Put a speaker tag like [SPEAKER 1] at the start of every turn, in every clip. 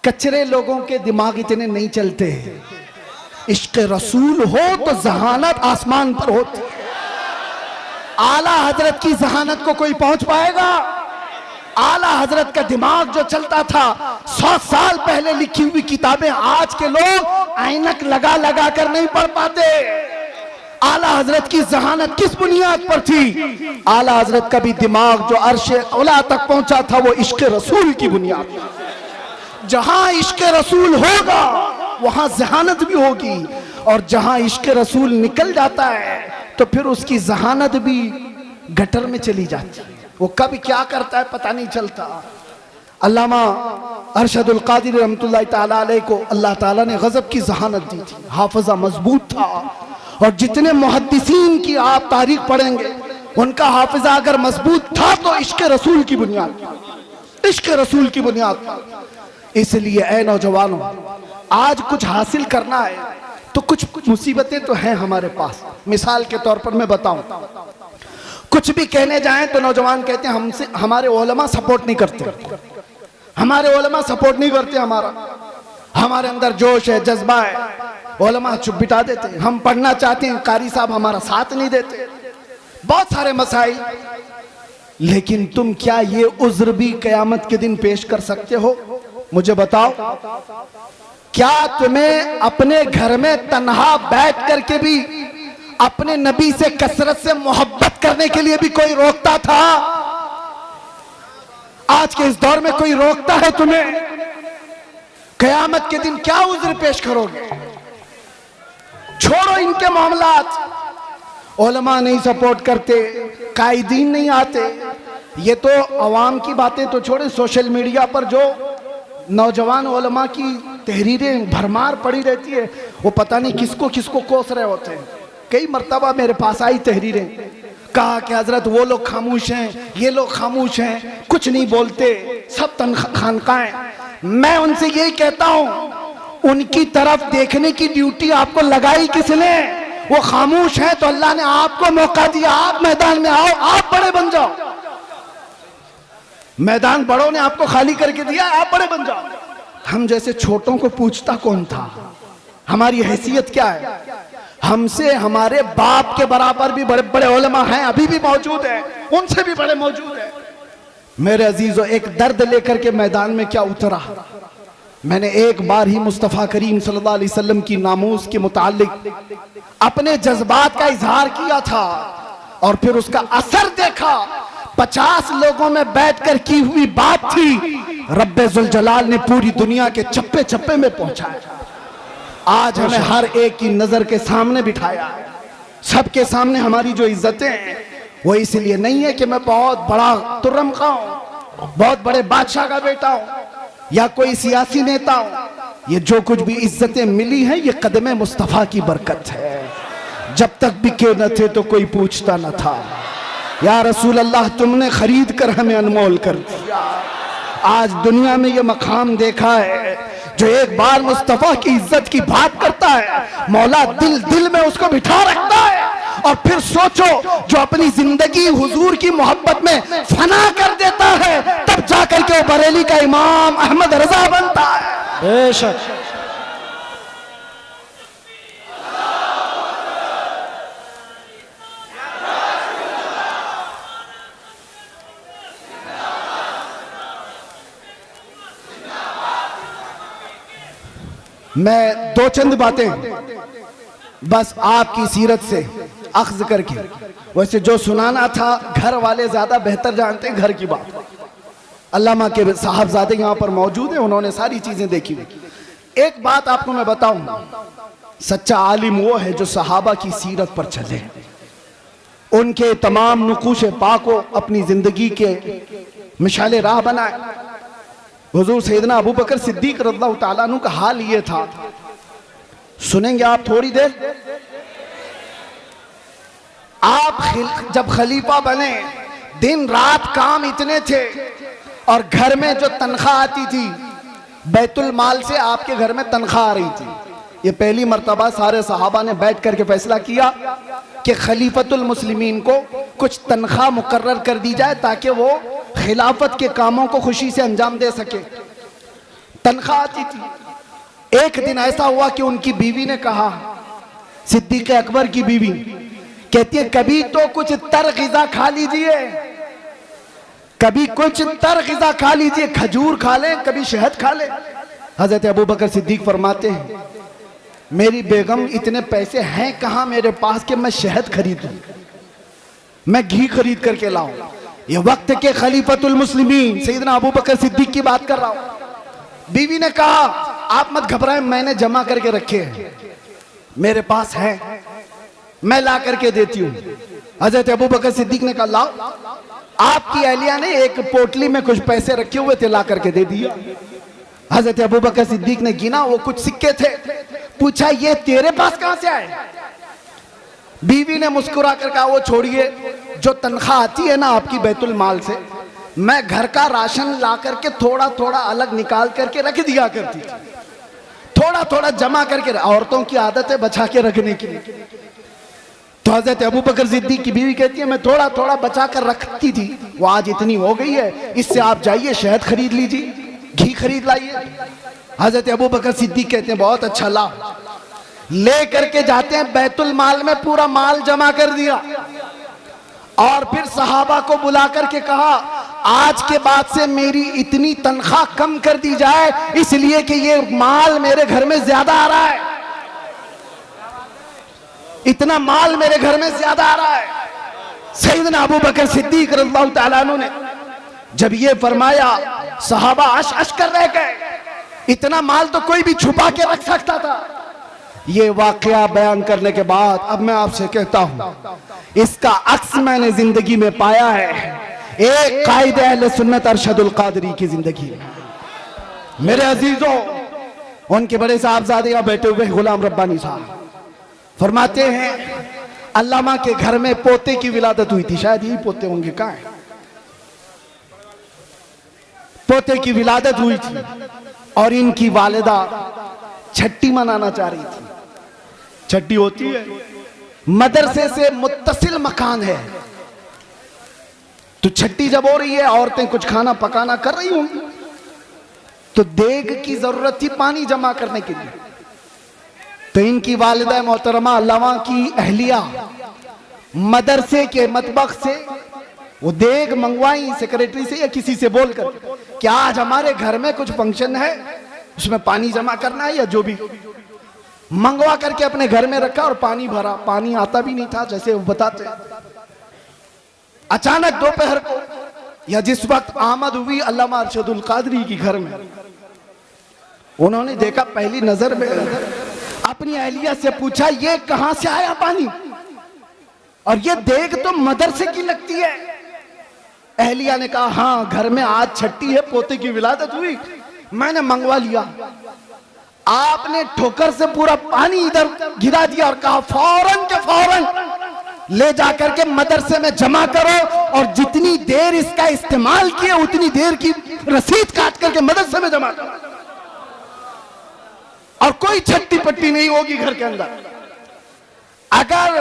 [SPEAKER 1] कचरे लोगों के दिमाग इतने नहीं चलते। इश्क रसूल हो तो जहानत आसमान पर होती है। आला हजरत की जहानत को कोई पहुंच पाएगा? आला हजरत का दिमाग जो चलता था, 100 साल पहले लिखी हुई किताबें आज के लोग ऐनक लगा लगा कर नहीं पढ़ पाते। आला हजरत की जहानत किस बुनियाद पर थी? आला हजरत का भी दिमाग जो अर्शे औला तक पहुंचा था वो इश्क रसूल की बुनियाद पर। जहां इश्क रसूल होगा वहां जहानत भी होगी, और जहां इश्क रसूल निकल जाता है तो फिर उसकी जहानत भी गटर में चली जाती है। वो कब क्या करता है पता नहीं चलता। अल्लामा अरशदुल कादिर रहमतुल्लाह ताला अलैह को अल्लाह ताला ने गजब की जहानत दी थी। हाफिजा मजबूत था, और जितने मुहद्दिसीन की आप तारीख पढ़ेंगे उनका हाफिजा अगर मजबूत था तो इश्क रसूल की बुनियाद, इश्क रसूल की बुनियाद। इसलिए ऐ नौजवानों, आज कुछ हासिल करना है तो कुछ मुसीबतें तो हैं हमारे पास। मिसाल के तौर पर मैं बताऊं, कुछ भी कहने जाएं तो नौजवान कहते हैं हमसे हमारे उलमा सपोर्ट नहीं करते, हमारे उलमा सपोर्ट नहीं करते, हमारे अंदर जोश है, जज्बा है, उलमा चुप बिठा देते हैं। हम पढ़ना चाहते हैं, कारी साहब हमारा साथ नहीं देते, बहुत सारे मसाइल। लेकिन तुम क्या ये उज्र भी कयामत के दिन पेश कर सकते हो? मुझे बताओ, क्या तुम्हें अपने घर में तन्हा बैठ करके भी अपने नबी से कसरत से मोहब्बत करने के लिए भी कोई रोकता था? आज के इस दौर में कोई रोकता है तुम्हें? कयामत के दिन क्या उज्र पेश करोगे? छोड़ो इनके मामलात। उलमा नहीं सपोर्ट करते, कायदीन नहीं आते, ये तो अवाम की बातें तो छोड़े, सोशल मीडिया पर जो नौजवान उलमा की तहरीरें भरमार पड़ी रहती है, वो पता नहीं किसको किसको कोस रहे होते हैं। कई मर्तबा मेरे पास आई तहरीरें, कहा कि हजरत वो लोग खामोश हैं, ये लोग खामोश हैं, कुछ नहीं बोलते, सब खानकाएं। मैं उनसे यही कहता हूं, उनकी तरफ देखने की ड्यूटी आपको लगाई किसने? वो खामोश है तो अल्लाह ने आपको मौका दिया, आप मैदान में आओ, आप बड़े बन जाओ। मैदान बड़ों ने आपको खाली करके दिया, आप बड़े बन जाओ। हम जैसे छोटों को पूछता कौन था? हमारी हैसियत क्या है? हमसे हमारे बाप के बराबर भी बड़े बड़े उलमा हैं, अभी भी मौजूद है, उनसे भी बड़े मौजूद है। मेरे अजीजों, एक दर्द लेकर के मैदान में क्या उतरा? मैंने एक बार ही मुस्तफ़ा करीम सल्लल्लाहु अलैहि वसल्लम की नामूस के मुतालिक अपने जज्बात का इजहार किया था, और फिर उसका असर देखा। 50 लोगों में बैठकर की हुई बात थी, रब्बे जुल जलाल ने पूरी दुनिया के चप्पे चप्पे में पहुंचाया। आज हमें हर एक की नजर के सामने बिठाया है। सबके सामने हमारी जो इज्जतें हैं वो इसलिए नहीं है कि मैं बहुत बड़ा तुर्रम का हूं, बहुत बड़े बादशाह का बेटा हूं, या कोई सियासी नेता हूं। ये जो कुछ भी इज्जतें मिली हैं ये कदमे मुस्तफा की बरकत है। जब तक बिके न थे तो कोई पूछता न था, या रसूल अल्लाह तुमने खरीद कर हमें अनमोल कर दिया। आज दुनिया में ये मकाम देखा है, जो एक बार मुस्तफा की इज्जत की बात करता है, मौला दिल दिल में उसको बिठा रखता है। और फिर सोचो, जो अपनी जिंदगी हुजूर की मोहब्बत में फना कर देता है, तब जाकर के वो बरेली का इमाम अहमद रजा बनता है। बेशक मैं दो चंद बातें बस आपकी सीरत से अख्ज़ करके, वैसे जो सुनाना था घर वाले ज्यादा बेहतर जानते हैं घर की बात। अल्लामा के साहबजादे यहाँ पर मौजूद हैं, उन्होंने सारी चीजें देखी हुई। एक बात आपको मैं बताऊं, सच्चा आलिम वो है जो सहाबा की सीरत पर चले, उनके तमाम नुकूश पाक को अपनी जिंदगी के मिसाल राह बनाए। हुजूर सैयदना अबू बकर सिद्दीक रज़ियल्लाहु ताला अन्हु का हाल ये था, सुनेंगे आप थोड़ी देर। आप जब खलीफा बने, दिन रात काम इतने थे, और घर में जो तनख्वाह आती थी बैतुल माल से आपके घर में तनख्वाह आ रही थी। ये पहली मर्तबा सारे सहाबा ने बैठ करके फैसला किया कि खलीफतुल मुस्लिमीन को कुछ तनख्वाह मुकर्रर कर दी जाए ताकि वो खिलाफत के कामों को खुशी से अंजाम दे सके। तनख्वाह आती थी। एक दिन ऐसा हुआ कि उनकी बीवी ने कहा, सिद्दीक अकबर की बीवी कहती है, कभी तो कुछ तर ग़िज़ा खा लीजिए, कभी कुछ तर ग़िज़ा खा लीजिए, खजूर खा लें, कभी शहद खा लें। हजरत अबू बकर सिद्दीक फरमाते हैं, मेरी बेगम इतने पैसे हैं कहां मेरे पास कि मैं शहद खरीदूं, मैं घी खरीद करके लाऊं। ये वक्त के खलीफतुल मुस्लिमीन सैयदना अबू बकर सिद्दीक की बात कर रहा हूं। बीवी ने कहा, आप मत घबराएं, मैंने जमा करके रखे हैं, मेरे पास है, मैं ला करके देती हूं। हजरत अबू बकर सिद्दीक ने कहा, लाओ। आपकी अहलिया ने एक पोटली में कुछ पैसे रखे हुए थे, ला करके दे दिया। हजरत अबू बकर सिद्दीक ने गिना, वो कुछ सिक्के थे। पूछा, ये तेरे पास कहां से आए? बीवी ने मुस्कुरा कर कहा, वो छोड़िए, जो तनख्वाह आती है ना आपकी बैतुल माल से, मैं घर का राशन ला करके थोड़ा थोड़ा अलग निकाल करके रख दिया करती थी, थोड़ा थोड़ा जमा करके। औरतों की आदत है बचा के रखने की। तो हजरत अबू बकर सिद्दीक की बीवी कहती है, मैं थोड़ा थोड़ा बचा कर रखती थी, वो आज इतनी हो गई है, इससे आप जाइए शहद खरीद लीजिए, घी खरीद लाइए। हजरत अबू बकर सिद्दीक कहते हैं, बहुत अच्छा, ला। ले करके जाते हैं, बैतुल माल में पूरा माल जमा कर दिया और फिर सहाबा को बुला करके कहा, आज के बाद से मेरी इतनी तनख्वाह कम कर दी जाए, इसलिए कि ये माल मेरे घर में ज्यादा आ रहा है, इतना माल मेरे घर में ज्यादा आ रहा है। सैयदना अबू बकर सिद्दीक रज़ियल्लाहु ताला अन्हु ने जब ये फरमाया, सहाबा अश अश कर रह गए, इतना माल तो कोई भी छुपा के रख सकता था। ये वाकया बयान करने के बाद अब मैं आपसे कहता हूं, इसका अक्स मैंने जिंदगी में पाया है एक कायदे अहले सुन्नत अरशदुल कादरी की जिंदगी में। मेरे अजीजों, उनके बड़े साहबजादे यहाँ बैठे हुए गुलाम रब्बानी साहब फरमाते हैं, अल्लामा के घर में पोते की विलादत हुई थी, शायद यही पोते होंगे, कहाँ है? पोते की विलादत हुई थी और इनकी वालिदा छट्टी मनाना चाह रही थी। छट्टी होती है, मदरसे से मुत्तसिल मकान है, तो छट्टी जब हो रही है, औरतें कुछ खाना पकाना कर रही होंगी, तो देग की जरूरत थी पानी जमा करने के लिए। तो इनकी वालिदा मोहतरमा अल्लामा की अहलिया मदरसे के मतबख से वो देग मंगवाई सेक्रेटरी से या किसी से बोलकर, क्या आज हमारे घर में कुछ फंक्शन है, उसमें पानी जमा करना है, या जो भी मंगवा करके अपने घर में रखा और पानी भरा। पानी आता भी नहीं था जैसे वो बताते। अचानक दोपहर को या जिस वक्त आमद हुई अल्लामा अरशदुल कादरी की घर में, उन्होंने देखा, पहली नजर में अपनी अहलिया से पूछा, ये कहां से आया पानी, और ये देग तो मदरसे की लगती है। अहलिया ने कहा, हाँ घर में आज छट्टी है, पोते की विलादत हुई, मैंने मंगवा लिया। आपने ठोकर से पूरा पानी इधर गिरा दिया और कहा, फौरन के फौरन ले जाकर के मदरसे में जमा करो, और जितनी देर इसका इस्तेमाल किए उतनी देर की रसीद काट करके मदरसे में जमा करो, और कोई छट्टी पट्टी नहीं होगी घर के अंदर। अगर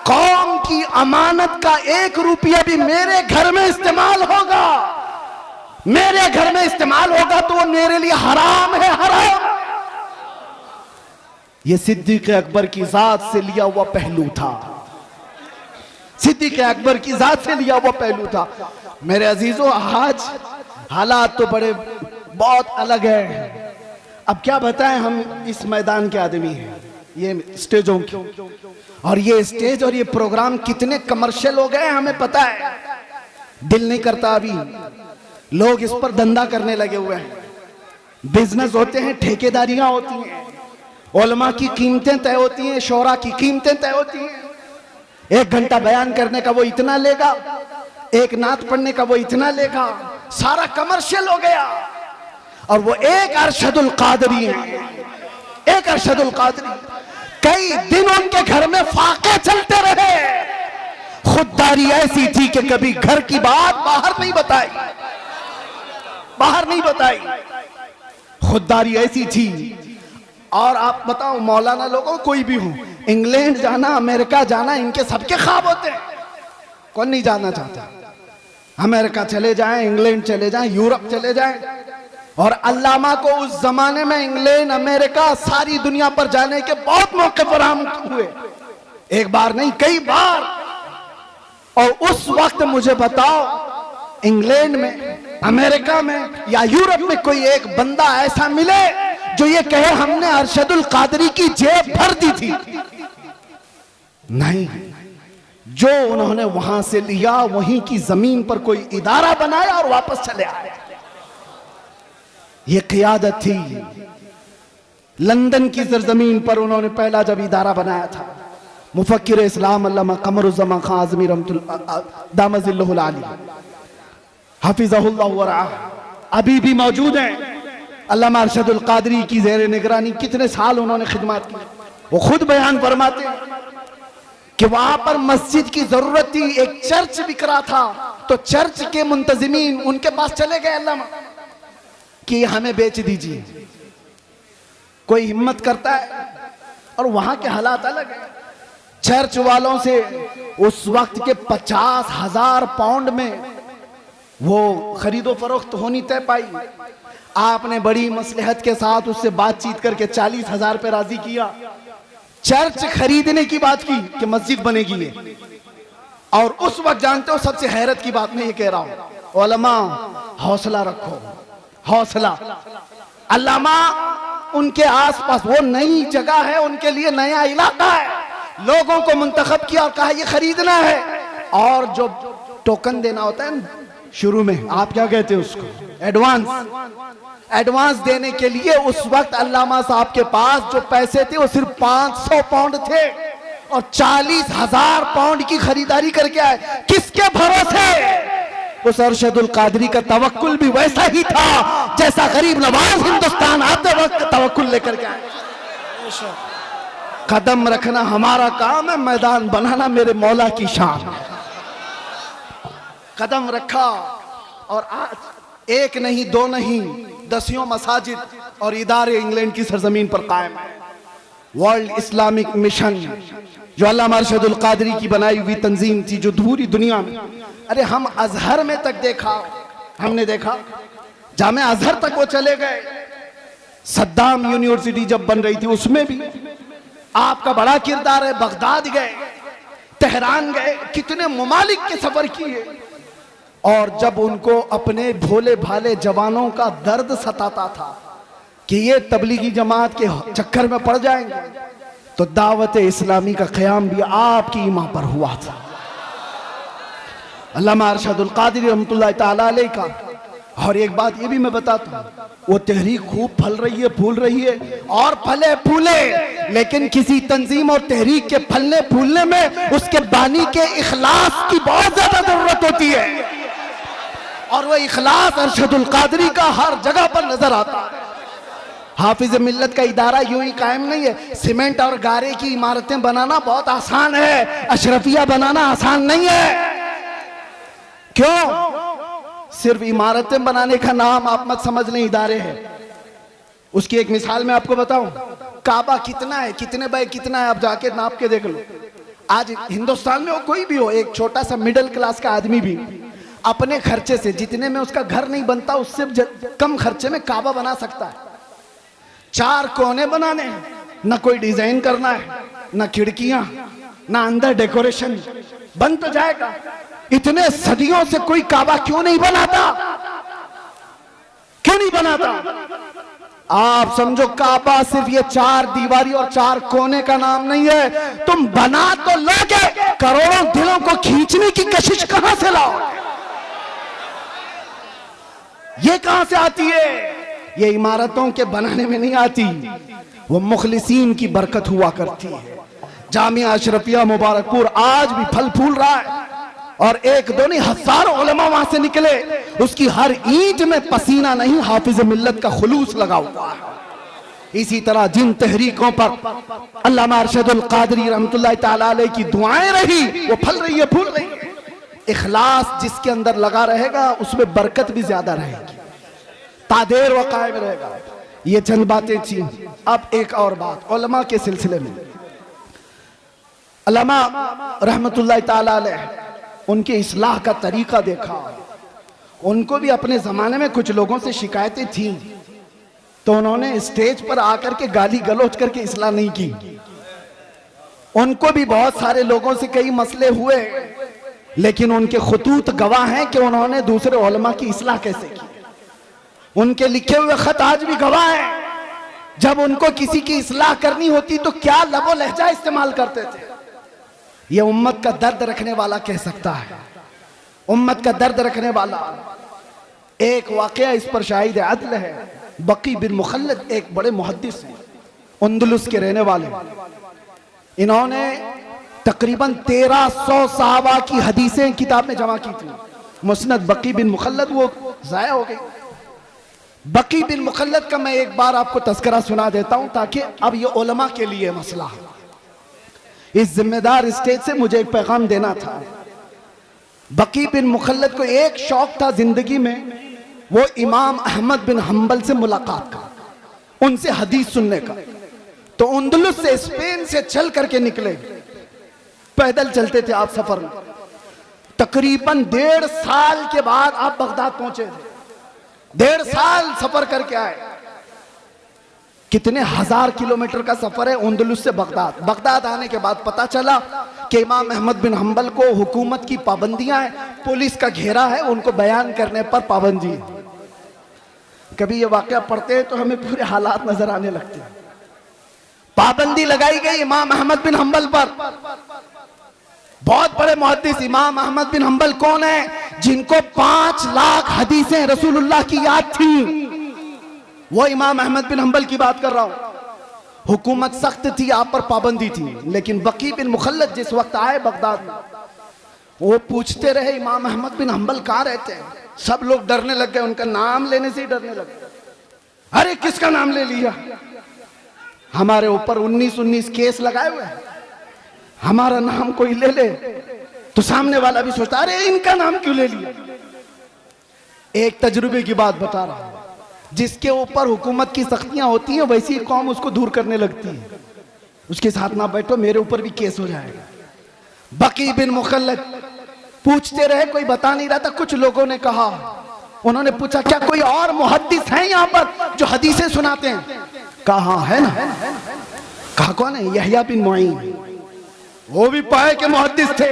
[SPEAKER 1] कौम की अमानत का 1 रुपया भी मेरे घर में इस्तेमाल होगा, मेरे घर में इस्तेमाल होगा, तो वो मेरे लिए हराम है, हराम। ये सिद्दीक अकबर की जात से लिया हुआ पहलू था, सिद्दीक अकबर की जात से लिया हुआ पहलू था। मेरे अजीजों, आज हालात तो बड़े बहुत अलग है। अब क्या बताएं, हम इस मैदान के आदमी हैं, ये स्टेजों की, और ये स्टेज और ये प्रोग्राम कितने कमर्शियल हो गए हमें पता है। दिल नहीं करता, अभी लोग इस पर धंधा करने लगे हुए हैं, बिजनेस होते हैं, ठेकेदारियां होती हैं, उलमा की कीमतें तय होती हैं, शोरा की कीमतें तय होती हैं। 1 घंटा बयान करने का वो इतना लेगा, एक नात पढ़ने का वो इतना लेगा, सारा कमर्शियल हो गया। और वो एक अरशदुल कादरी है, एक अरशदुल कादरी, कई दिन उनके घर में फाके चलते रहे। खुददारी ऐसी थी कि कभी घर की बात बाहर नहीं बताई, बाहर नहीं बताई, खुददारी ऐसी थी। और आप बताओ, मौलाना लोगों कोई भी हो, इंग्लैंड जाना, अमेरिका जाना, इनके सबके ख्वाब होते हैं, कौन नहीं जाना चाहता। अमेरिका चले जाएं, इंग्लैंड चले जाएं, यूरोप चले जाएं, और अल्लामा को उस जमाने में इंग्लैंड, अमेरिका, सारी दुनिया पर जाने के बहुत मौके फराहम हुए, एक बार नहीं कई बार। और उस वक्त मुझे बताओ, इंग्लैंड में, अमेरिका में या यूरोप में कोई एक बंदा ऐसा मिले जो ये कहे हमने अरशदुल कादरी की जेब भर दी थी? नहीं। जो उन्होंने वहां से लिया वहीं की जमीन पर कोई इदारा बनाया और वापस चले आए। ये क़ियादत थी। लंदन की सरजमीन पर उन्होंने पहला जब इदारा बनाया था, मुफक्किर इस्लाम अल्लामा कमरुज़्ज़मान खान आज़मी दामज़िल्लुहुल आली हफ़िज़हुल्लाह व रआह अभी भी मौजूद हैं। अल्लामा अरशदुल कादरी की ज़ेर निगरानी कितने साल उन्होंने खिदमत की। वो खुद बयान फरमाते हैं कि वहां पर मस्जिद की जरूरत थी, एक चर्च बिक रहा था, तो चर्च के मुंतजिमीन उनके पास चले गए अल्लामा कि हमें बेच दीजिए। कोई हिम्मत करता है, और वहां के हालात अलग है। चर्च वालों से उस वक्त के 50,000 पाउंड में वो खरीदो फरोख्त होनी तय पाई। आपने बड़ी मसलहत के साथ उससे बातचीत करके 40,000 पे राजी किया। चर्च खरीदने की बात की कि मस्जिद बनेगी ये। और उस वक्त जानते हो, सबसे हैरत की बात मैं ये कह रहा हूं, उलमा हौसला रखो, हौसला। अल्लामा उनके आसपास, वो नई जगह है, उनके लिए नया इलाका है, लोगों को मुंतखब किया और कहा ये खरीदना है। और जो टोकन देना होता है शुरू में, आप क्या कहते हैं उसको, एडवांस देने के लिए उस वक्त अल्लामा साहब के पास जो पैसे थे वो सिर्फ 500 पाउंड थे, और 40,000 पाउंड की खरीदारी करके आए। किसके भरोसे? उस अरशदुल कादरी का तवक्कुल भी वैसा ही था जैसा गरीब नवाज हिंदुस्तान आते वक्त तवक्कुल लेकर के आए। कदम रखना हमारा काम है, मैदान बनाना मेरे मौला की शान है। कदम रखा, और आज एक नहीं, दो नहीं, दसियों मसाजिद और इदारे इंग्लैंड की सरजमीन पर कायम है। वर्ल्ड इस्लामिक मिशन जो अल्लामा अरशदुल कादरी की बनाई हुई तंजीम थी, जो पूरी दुनिया में, अरे हम अजहर में तक देखा, हमने देखा जामे अजहर तक वो चले गए। सद्दाम यूनिवर्सिटी जब बन रही थी उसमें भी आपका बड़ा किरदार है। बगदाद गए, तेहरान गए, कितने ममालिक के सफर किए। और जब उनको अपने भोले भाले जवानों का दर्द सताता था कि ये तबलीगी जमात के चक्कर में पड़ जाएंगे, तो दावत इस्लामी का क़याम भी आपकी ईमा पर हुआ था। अल्लामा अरशदुल कादरी रहमतुल्लाह तआला अलैह का। और एक बात ये भी मैं बताता हूँ, वो तहरीक खूब फल रही है, फूल रही है, और फले फूले, लेकिन किसी तंजीम और तहरीक के फलने फूलने में उसके बानी के इखलास की बहुत ज्यादा जरूरत होती है। और वह इखलास अरशदुल कादरी का हर जगह पर नजर आता है। हाफिज मिल्लत का इदारा यूं ही कायम नहीं है। सीमेंट और गारे की इमारतें बनाना बहुत आसान है, अशरफिया बनाना आसान नहीं है। क्यों? सिर्फ इमारतें बनाने का नाम आप मत समझ लें इदारे हैं। उसकी एक मिसाल मैं आपको बताऊं, काबा कितना है, कितने बाय कितना है, आप जाके नाप के देख लो। आज हिंदुस्तान में हो, कोई भी हो, एक छोटा सा मिडिल क्लास का आदमी भी अपने खर्चे से, जितने में उसका घर नहीं बनता उससे कम खर्चे में काबा बना सकता है। 4 कोने बनाने हैं, ना कोई डिजाइन करना है, ना खिड़कियां, ना अंदर डेकोरेशन, बन तो जाएगा। इतने सदियों से कोई काबा क्यों नहीं बनाता? क्यों नहीं बनाता? आप समझो काबा सिर्फ ये 4 दीवारी और 4 कोने का नाम नहीं है। तुम बना तो लोगे, करोड़ों दिलों को खींचने की कशिश कहां से लाओ? ये कहां से आती है? ये इमारतों के बनाने में नहीं आती, वो मुखलिसीन की बरकत हुआ करती है। जामिया अशरफिया मुबारकपुर आज भी फल फूल रहा है, और एक दो नहीं, हजारों उलमा वहां से निकले। उसकी हर ईंट में पसीना नहीं, हाफिज मिल्लत का खुलूस लगा हुआ है। इसी तरह जिन तहरीकों पर अल्लामा अरशदुल कादरी रहमतुल्लाह तआला अलैह की दुआएं रही, वो फल रही है, फूल रही है। इखलास जिसके अंदर लगा रहेगा उसमें बरकत भी ज्यादा रहेगी, तादेर व कायम रहेगा। ये चंद बातें थी। अब एक और बात उलमा के सिलसिले में, अल्लामा रहमतुल्लाह तआला अलैह उनके इस्लाह का तरीका देखा, उनको भी अपने जमाने में कुछ लोगों से शिकायतें थी, तो उन्होंने स्टेज पर आकर के गाली गलौज करके इस्लाह नहीं की। उनको भी बहुत सारे लोगों से कई मसले हुए, लेकिन उनके खुतूत गवाह हैं कि उन्होंने दूसरे उलमा की इस्लाह कैसे की। उनके लिखे हुए खत आज भी गवाह हैं, जब उनको किसी की इस्लाह करनी होती तो क्या लबो लहजा इस्तेमाल करते थे। ये उम्मत का दर्द रखने वाला कह सकता है, उम्मत का दर्द रखने वाला। एक वाकया इस पर शाहिद अदल है। बकी बिन मुखल्लद एक बड़े मुहद्दिस हैं, अंदलुस के रहने वाले। इन्होंने तकरीबन 1300 सहाबा की हदीसें किताब में जमा की थी। मुस्नद बकी बिन मुखल्लद वो जाया हो गई। बकी बिन मुखल्लद का मैं एक बार आपको तस्करा सुना देता हूं, ताकि अब ये उलमा के लिए मसला है। इस जिम्मेदार स्टेज से मुझे एक पैगाम देना था। बकी बिन मुखल्लद को एक शौक था जिंदगी में, वो इमाम अहमद बिन हंबल से मुलाकात का, उनसे हदीस सुनने का। तो अंदलुस से, स्पेन से चल करके निकले, पैदल चलते थे आप सफर में। तकरीबन 1.5 साल के बाद आप बगदाद पहुंचे थे। 1.5 साल सफर करके आए। कितने हजार किलोमीटर का सफर है अंदलुस से बगदाद। बगदाद आने के बाद पता चला कि इमाम अहमद बिन हंबल को हुकूमत की पाबंदियां हैं, पुलिस का घेरा है, उनको बयान करने पर पाबंदी है। कभी ये वाकया पढ़ते हैं तो हमें पूरे हालात नजर आने लगते हैं। पाबंदी लगाई गई इमाम अहमद बिन हंबल पर। बहुत बड़े मुहद्दिस इमाम अहमद बिन हंबल कौन है? जिनको 5 लाख हदीसें रसूलुल्लाह की याद थी, वो इमाम अहमद बिन हंबल की बात कर रहा हूं। हुकूमत सख्त थी, आप पर पाबंदी थी, लेकिन बकी बिन मुखल्लद जिस वक्त आए बगदाद में, वो पूछते रहे इमाम अहमद बिन हंबल कहाँ रहते हैं। सब लोग डरने लग गए, उनका नाम लेने से ही डरने लगे। अरे किसका नाम ले लिया? हमारे ऊपर 19 केस लगाए हुए हैं, हमारा नाम कोई ले ले तो सामने वाला भी सोचता अरे इनका नाम क्यों ले लिया। एक तजुर्बे की बात बता रहा हूं, जिसके ऊपर हुकूमत की सख्तियां होती हैं वैसी कौम उसको दूर करने लगती है। उसके साथ ना बैठो, मेरे ऊपर भी केस हो जाएगा। बकी बिन मुखल्लद पूछते रहे, कोई बता नहीं रहा था। कुछ लोगों ने कहा, उन्होंने पूछा क्या कोई और मुहद्दिस हैं यहाँ पर जो हदीसें सुनाते हैं? कहा है ना। कहा कौन है? यहया बिन मुईन, वो भी पाए के मुहद्दिस थे।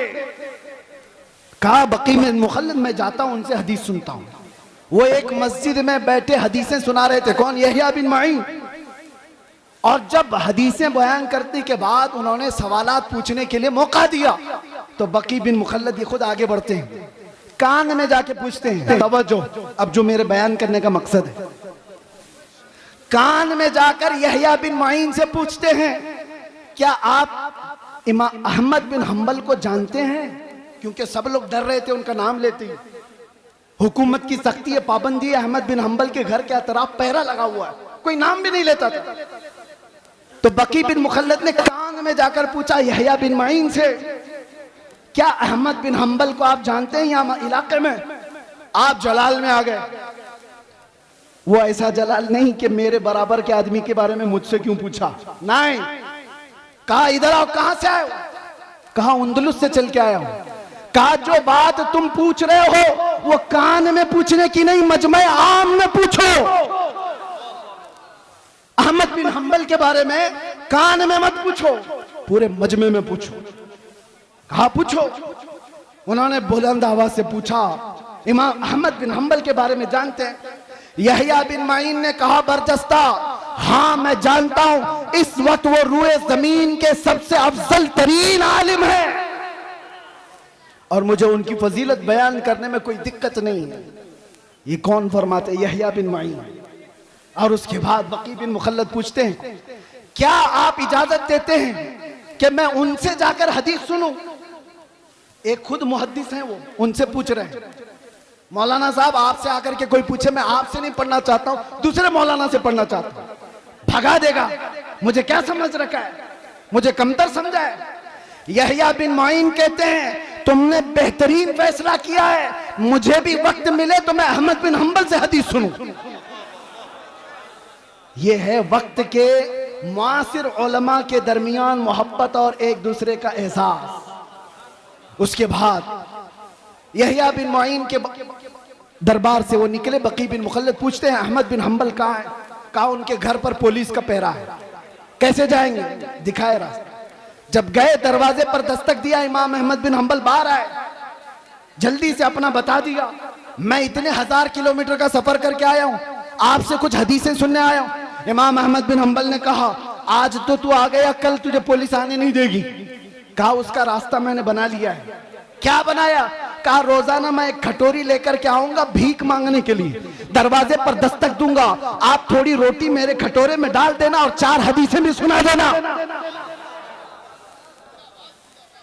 [SPEAKER 1] कहा बकी बिन मुखल्लद मैं जाता हूं, उनसे हदीस सुनता हूं। वो एक मस्जिद में बैठे हदीसें सुना रहे थे। कौन? यहया बिन मुईन। और जब हदीसें बयान करने के बाद उन्होंने सवालात पूछने के लिए मौका दिया, तो बकी बिन मुखल्लद ये खुद आगे बढ़ते हैं, कान में जाके पूछते हैं। तवज्जो, अब जो मेरे बयान करने का मकसद है, कान में जाकर यहया बिन मुईन से पूछते हैं, क्या आप इमाम अहमद बिन हंबल को जानते हैं? क्योंकि सब लोग डर रहे थे उनका नाम लेते ही। हुकूमत की सख्ती है, पाबंदी है। अहमद बिन हंबल के घर के अतराफ पहरा लगा हुआ है, कोई नाम भी नहीं लेता था। तो बकी बिन मुखल्लद ने कान में जाकर पूछा यहया बिन मुईन से, क्या अहमद बिन हंबल को आप जानते हैं यहाँ इलाके में? आप जलाल में आ गए। वो ऐसा जलाल नहीं कि मेरे बराबर के आदमी के बारे में मुझसे क्यों पूछा, नहीं। कहा इधर आओ, कहां से आए हो? कहा अंदलुस से चल के आया हूं। कहा जो बात तुम पूछ रहे हो वो कान में पूछने की नहीं, मजमे आम में पूछो। अहमद बिन हंबल के बारे में कान में मत पूछो, पूरे मजमे में पूछो। कहा पूछो। उन्होंने बुलंद आवाज से पूछा, इमाम अहमद बिन हंबल के बारे में जानते हैं? यहया बिन मुईन ने कहा बरजस्ता, हाँ मैं जानता हूं। इस वक्त वो रूए जमीन के सबसे अफजल तरीन आलिम है और मुझे उनकी फजीलत बयान करने में कोई दिक्कत नहीं है। ये कौन फरमाते? यहया बिन मुईन। और उसके बाद बकी बिन मुखल्लद पूछते हैं, क्या आप इजाजत देते हैं कि मैं उनसे जाकर हदीस सुनूं? एक खुद मुहद्दिस हैं वो, उनसे पूछ रहे हैं, मौलाना साहब आपसे आकर के कोई पूछे, मैं आपसे नहीं पढ़ना चाहता हूं, दूसरे मौलाना से पढ़ना चाहता हूं। भगा देगा, मुझे क्या समझ रखा है, मुझे कमतर समझा है। यहया बिन मुईन कहते हैं तुमने बेहतरीन फैसला किया है, मुझे भी वक्त मिले तो मैं अहमद बिन हंबल से हदीस सुनूं। यह है वक्त के मुआसिर उलमा के दरमियान मोहब्बत और एक दूसरे का एहसास। उसके बाद यहया बिन मुईन दरबार से वो निकले, बकी बिन मुखल्लद पूछते हैं अहमद बिन हंबल कहाँ है? कहा उनके घर पर पुलिस का पहरा है। कैसे जाएंगे? दिखाए रास्ता। जब गए दरवाजे पर दस्तक दिया, इमाम अहमद बिन हंबल बाहर आए, जल्दी से अपना बता दिया, मैं इतने 1000 किलोमीटर का सफर करके आया हूं, आपसे कुछ हदीसें सुनने आया हूं। इमाम अहमद बिन हंबल ने कहा आज तो तू आ गया, कल तुझे पुलिस आने नहीं देगी। कहा उसका रास्ता मैंने बना लिया है। क्या बनाया? कहा रोजाना मैं एक कटोरी लेकर के आऊंगा भीख मांगने के लिए, दरवाजे पर दस्तक दूंगा, आप थोड़ी रोटी मेरे कटोरे में डाल देना और 4 हदीसें भी सुना देना।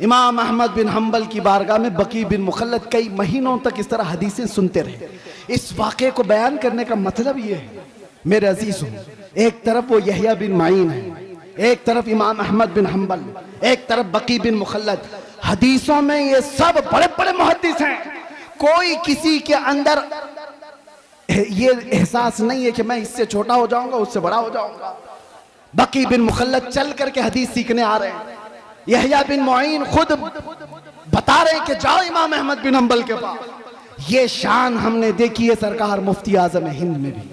[SPEAKER 1] इमाम अहमद बिन हंबल की बारगाह में बकी बिन मुखल्लद कई महीनों तक इस तरह हदीसें सुनते रहे। इस वाक़े को बयान करने का मतलब ये है मेरे अजीजों, एक तरफ वो यहया बिन माइन है, एक तरफ इमाम अहमद बिन हंबल, एक तरफ बकी बिन मुखल्लद। हदीसों में ये सब बड़े बड़े मुहद्दिस हैं। कोई किसी के अंदर ये एहसास नहीं है कि मैं इससे छोटा हो जाऊंगा, उससे बड़ा हो जाऊंगा। बकी बिन मुखल्लद चल करके हदीस सीखने आ रहे हैं। यहया बिन मुईन खुद बता रहे हैं कि जाओ इमाम अहमद बिन हंबल के पास। ये शान हमने देखी है सरकार मुफ्ती आजम हिंद में भी,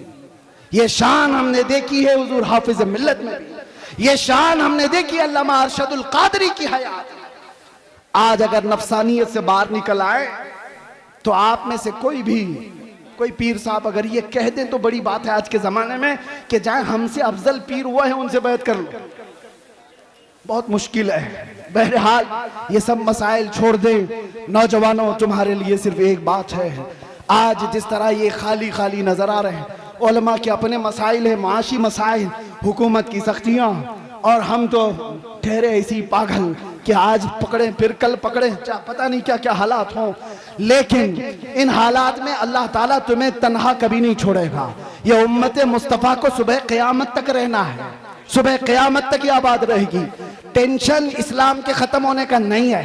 [SPEAKER 1] ये शान हमने देखी है हुजूर हाफिज मिल्लत में भी, ये शान हमने देखी है अल्लामा अरशदुल कादरी की हयात। आज अगर नफसानियत से बाहर निकल आए तो आप में से कोई पीर साहब अगर ये कह दें तो बड़ी बात है आज के जमाने में कि जाए हमसे अफजल पीर हुआ है उनसे बैत कर लो, बहुत मुश्किल है। बहरहाल ये सब मसाइल छोड़ दें। नौजवानों तुम्हारे लिए सिर्फ एक बात है, आज जिस तरह ये खाली खाली नजर आ रहे हैं, उलमा के अपने मसाइल है, माशी मसाइल, हुकूमत की सख्तियाँ, और हम तो ठहरे ऐसी पागल कि आज पकड़े फिर कल पकड़े, पता नहीं क्या क्या हालात हों। लेकिन इन हालात में अल्लाह ताला तुम्हें तन्हा कभी नहीं छोड़ेगा। ये उम्मत मुस्तफ़ा को सुबह क़यामत तक रहना है, सुबह क़यामत तक ये आबाद रहेगी। टेंशन इस्लाम के खत्म होने का नहीं है।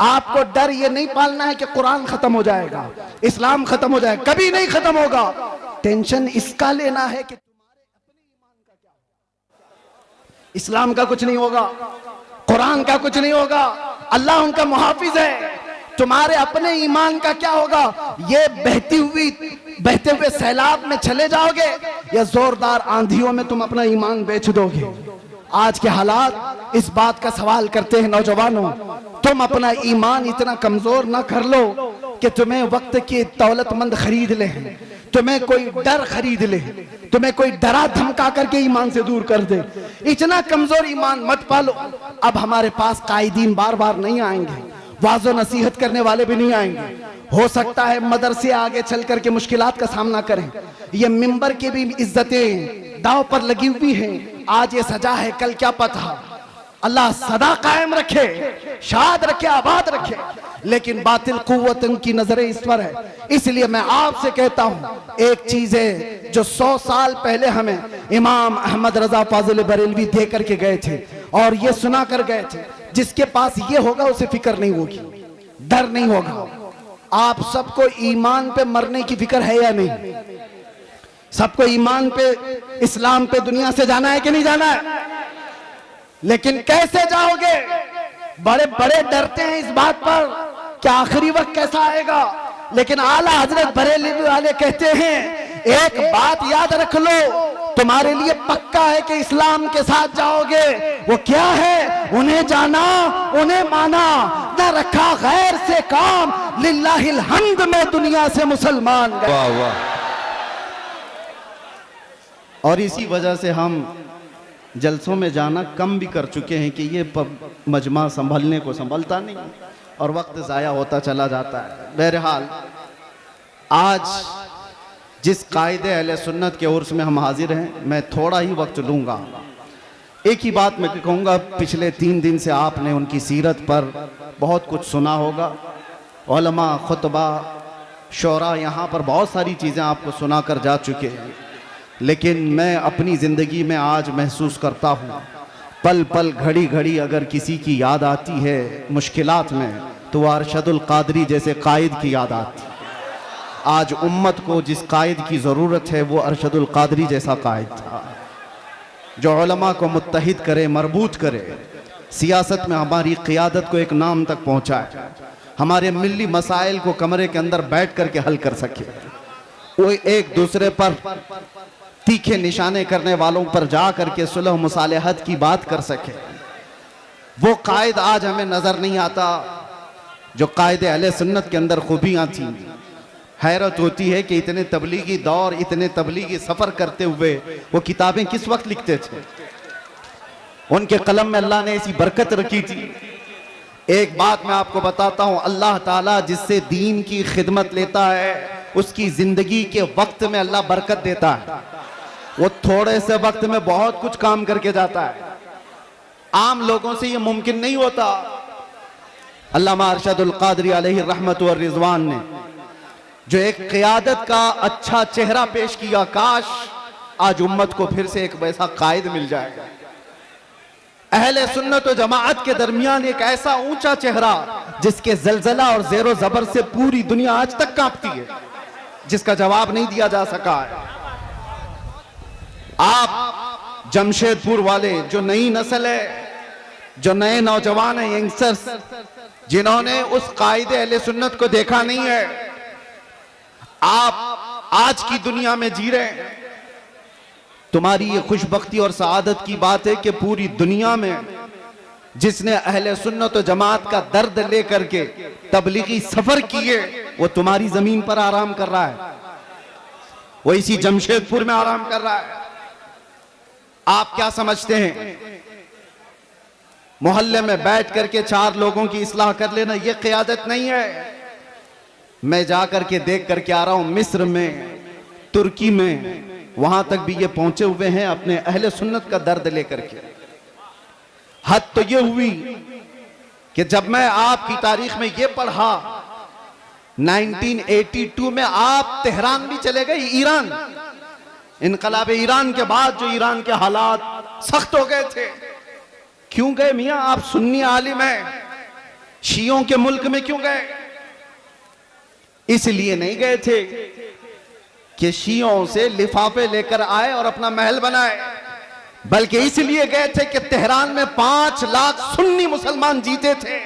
[SPEAKER 1] आपको डर ये नहीं पालना है कि कुरान खत्म हो जाएगा, इस्लाम खत्म हो जाएगा, कभी नहीं खत्म होगा। टेंशन इसका लेना है कि तुम्हारे अपने ईमान का क्या होगा। इस्लाम का कुछ नहीं होगा, कुरान का कुछ नहीं होगा, अल्लाह उनका मुहाफिज है। तुम्हारे अपने ईमान का क्या होगा? ये बहते हुए सैलाब में चले जाओगे या जोरदार आंधियों में तुम अपना ईमान बेच दोगे? आज के हालात इस बात का सवाल करते हैं नौजवानों, तुम अपना ईमान इतना कमजोर ना कर लो कि तुम्हें वक्त की दौलतमंद खरीद ले, तुम्हें कोई डर खरीद ले, तुम्हें कोई डरा धमका करके ईमान से दूर कर दे। इतना कमजोर ईमान मत पालो। अब हमारे पास कायदीन बार बार नहीं आएंगे, वाज़ो नसीहत करने वाले भी नहीं आएंगे। हो सकता है मदरसे आगे चल करके मुश्किलात का सामना करें। ये मिंबर की भी इज्जतें दाव पर लगी हुई हैं। आज ये सजा है, कल क्या पता। अल्लाह सदा कायम रखे, शाद रखे, आबाद रखे। लेकिन बातिल कुव्वत की नजरें इस पर है। इसलिए मैं आपसे कहता हूं, एक चीज है जो 100 साल पहले हमें इमाम अहमद रजा फाजिल बरेलवी दे करके गए थे और ये सुना कर गए थे, जिसके पास ये होगा उसे फिक्र नहीं होगी, डर नहीं होगा। आप सबको ईमान पे मरने की फिक्र है या नहीं? सबको ईमान पे, इस्लाम पे दुनिया से जाना है कि नहीं जाना है? लेकिन कैसे जाओगे? बड़े बड़े डरते हैं इस बात पर कि आखिरी वक्त कैसा आएगा। लेकिन आला हजरत बरेलवी वाले कहते हैं एक बात याद रख लो, तुम्हारे लिए पक्का है कि इस्लाम के साथ जाओगे। वो क्या है? उन्हें जाना, उन्हें माना, न रखा गैर से काम, लिल्लाहिल हम्द में दुनिया से मुसलमान गए।
[SPEAKER 2] वाह वाह। और इसी वजह से हम जलसों में जाना कम भी कर चुके हैं कि ये मजमा संभलने को संभलता नहीं और वक्त ज़ाया होता चला जाता है। बहरहाल आज जिस कायदे अहले सुन्नत के उर्स में हम हाजिर हैं, मैं थोड़ा ही वक्त लूँगा। एक ही बात मैं कहूँगा, पिछले 3 दिन से आपने उनकी सीरत पर बहुत कुछ सुना होगा। उलमा, खुतबा, शोरा, यहाँ पर बहुत सारी चीज़ें आपको सुना कर जा चुके हैं। लेकिन मैं अपनी ज़िंदगी में आज महसूस करता हूँ, पल पल घड़ी घड़ी अगर किसी की याद आती है मुश्किलात में, तो वह अरशदुल कादरी जैसे कायद की याद आती है। आज उम्मत को जिस कायद की ज़रूरत है वो अरशदुल कादरी जैसा कायद था, जो उलमा को मुत्तहिद करे, मरबूत करे, सियासत में हमारी क़ियादत को एक नाम तक पहुँचाए, हमारे मिली मसाइल को कमरे के अंदर बैठ करके हल कर सके, वो एक दूसरे पर तीखे निशाने करने वालों पर जा करके सुलह मुसालहत की बात कर सके। वो कायद आज हमें नजर नहीं आता जो कायदे अहले सुन्नत के अंदर खूबियां थी। हैरत होती है कि इतने तबलीगी दौर, इतने तबलीगी सफर करते हुए वो किताबें किस वक्त लिखते थे। उनके कलम में अल्लाह ने ऐसी बरकत रखी थी। एक बात मैं आपको बताता हूं, अल्लाह ताला जिससे दीन की खिदमत लेता है उसकी जिंदगी के वक्त में अल्लाह बरकत देता है। वो थोड़े से वक्त में बहुत कुछ काम करके जाता है। आम लोगों से ये मुमकिन नहीं होता। अल्लामा अरशदुल क़ादरी अलैहि रहमत व रिज़वान ने जो एक क़ियादत का अच्छा चेहरा पेश किया, काश आज उम्मत को फिर से एक वैसा कायद मिल जाएगा। अहले सुन्नत व जमाअत के दरमियान एक ऐसा ऊंचा चेहरा जिसके जलजला और ज़ेरो ज़बर से पूरी दुनिया आज तक कांपती है, जिसका जवाब नहीं दिया जा सका है। आप जमशेदपुर वाले, जो नई नस्ल है, जो नए नौजवान हैं, यंगस्टर्स, जिन्होंने उस कायदे अहले सुन्नत को देखा नहीं है, आप आज की दुनिया में जी रहे हैं। तुम्हारी ये खुशबख्ती और सआदत की बात है कि पूरी दुनिया में जिसने अहले सुन्नत व जमात का दर्द लेकर के तबलीगी सफर किए वो तुम्हारी जमीन पर आराम कर रहा है, वो इसी जमशेदपुर में आराम कर रहा है। आप क्या समझते हैं मोहल्ले में बैठ करके 4 लोगों की इस्लाह कर लेना ये क़ियादत नहीं है। मैं जा करके देख करके आ रहा हूं, मिस्र में, तुर्की में, वहां तक भी ये पहुंचे हुए हैं अपने अहले सुन्नत का दर्द लेकर के। हद तो ये हुई कि जब मैं आपकी तारीख में ये पढ़ा 1982 में आप तेहरान भी चले गए, ईरान, इनकलाब ईरान के बाद जो ईरान के हालात सख्त हो गए थे। क्यों गए मियां? आप सुन्नी आलिम हैं, शियों के मुल्क में क्यों गए? इसलिए नहीं गए थे कि शियों से लिफाफे लेकर आए और अपना महल बनाए, बल्कि इसलिए गए थे कि तेहरान में 5 लाख सुन्नी मुसलमान जीते थे।